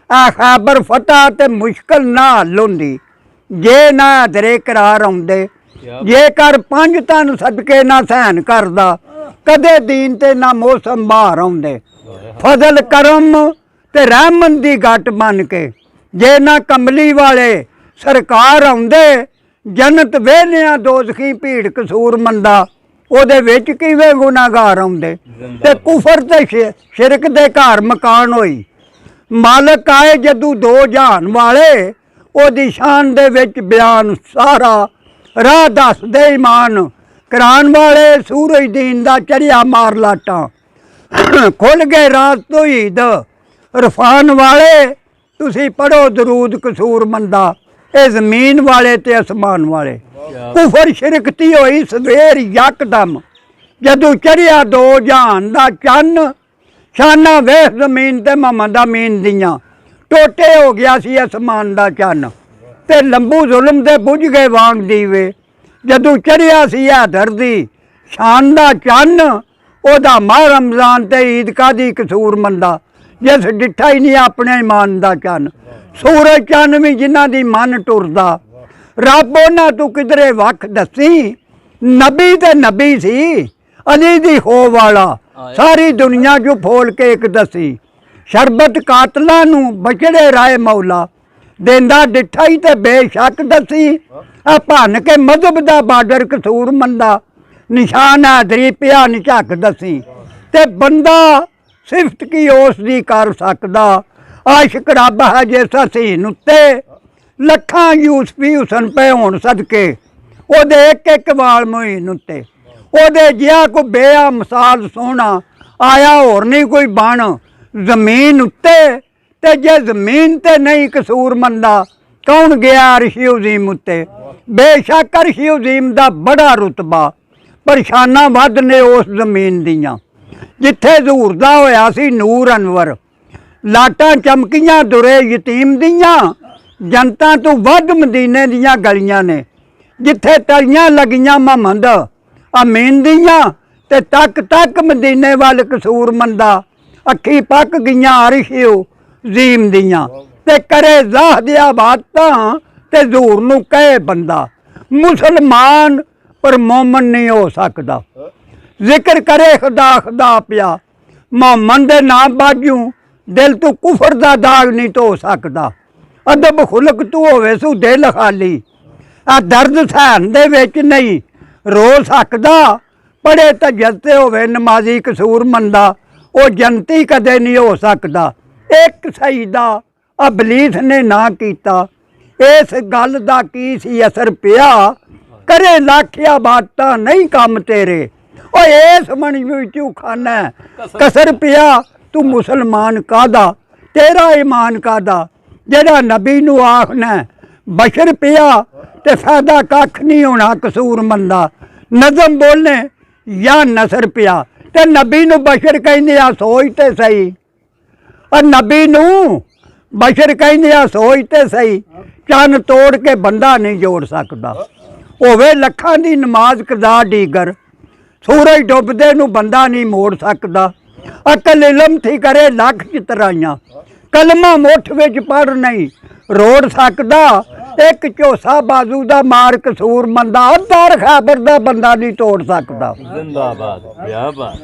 आ खैबर फतह ते मुश्किल ना हल होंदी जे ना दरे करार आउंदे जेकर 5 तन सदके ना सहन करदा कदे दीन ते ना मौसम बाहर आउंदे फजल करम ते रहमत दी गट बन के जे ना कमली वाले सरकार आउंदे जन्नत वेलियां दोजखी भीड़ कसूर मंदा ओदे विच किवें गुनाहगार आउंदे ते कुफर ते शिरक दे घर मकान होई मालक आए जदू दो जहान वाले ओदी शान दे विच बयान सारा राह दस दे ईमान करान वाले सूरज दीन दा चढ़िया मार लाटा खुल गए रात तो ईद रफान वाले तुसी पढ़ो दरूद कसूर मंदा ए जमीन वाले ते आसमान वाले कुफर शिरकती होई सवेर यकदम जदू चढ़िया दो जहान दा चन्न शाना वेख जमीन ते मोहम्मद अमीन दियां टोटे हो गया सी आसमान दा चन्न ते लंबू जुल्म दे बुझ गए वांग दीवे जदू चढ़िया सी हैदर दी शान दा चन्न ओदा माह रमजान ते ईद कादी कसूर मंदा जिस डिठा ही नहीं अपने ईमान दा चन्न सूरज चन्न भी जिन्हां दी मन टुरदा रब उन्हां तू किधरे वख दसी नबी ते नबी सी अली दी खो वाला सारी दुनिया जो फोल के एक दसी शरबत कातलां नू बचड़े राय मौला देंदा डिठा ही ते बेशक दसी आ भन के मजहब दा बार्डर कसूर मंदा निशान हैदरी पिया निझक दसी ते बंदा सिफत की उस दी कर सकदा आशिक रब है जिस हसीन उत्ते लखां यूसफी हुसन पे होण सदके ओदे एक एक वाल मुहीन उत्ते ओदे जिहा को बेआ मिसाल सोहना आया होर नहीं कोई बन जमीन उत्ते ते जे जमीन ते नहीं कसूर मंदा कौन गया अरशी उजीम उत्ते बेशक अरशी उजीम दा बड़ा रुतबा परेशाना वध ने उस जमीन दियां जिथे जहूरदा होया सी नूर अनवर लाटां चमकियां दुरे यतीम दियां जनता तो वध मदीने दियां गलियां ने जिथे तलियां लगियां मोहम्मद अमीन दियां ते तक तक मदीने वाल कसूर मंदा अखी पक गईयां अरशियो जीम दियां ते करे जाह दिया बातां ते जहूर नू कहे बंदा मुसलमान पर मोमन नहीं हो सकदा जिक्र करे खुदा खुदा पिया मोहम्मद दे नाम बाजू दिल तू कुफर दा दाग नहीं धो सकदा अदब खुलक तू होवे सू दिल खाली आ दर्द सहन दे विच नहीं रो सकदा पढ़े तजते होवे नमाजी कसूर मंदा ओ जनती कदे नहीं हो सकदा एक सईदा अबलीस ने ना कीता इस गल दा की सी असर पिया करे लाखिया बातां नहीं काम तेरे ओ इस मन विचों खाना कसर पिया तू मुसलमान कादा तेरा ईमान कादा जेड़ा नबी नू आखना बशर पिया ते फायदा कख नहीं होना कसूर मंदा नज़म बोलने या नसर पिया ते नबी नू बशर कहंदे आ सोच ते सही और नबी नू बशर कहंदे आ सोच ते सही चन तोड़ के बंदा नहीं जोड़ सकदा होवे लखां दी नमाज कदा डीगर सूरज डुबदे नू बंदा नहीं मोड़ सकदा अकल इलम थी करे लख चितराइयां कलमा मुठ विच पढ़ नहीं रोड़ सकदा एक झोसा बाजू दा मार कसूर मंदा अदार खैबर दा बंदा नहीं तोड़ सकदा जिंदाबाद क्या बात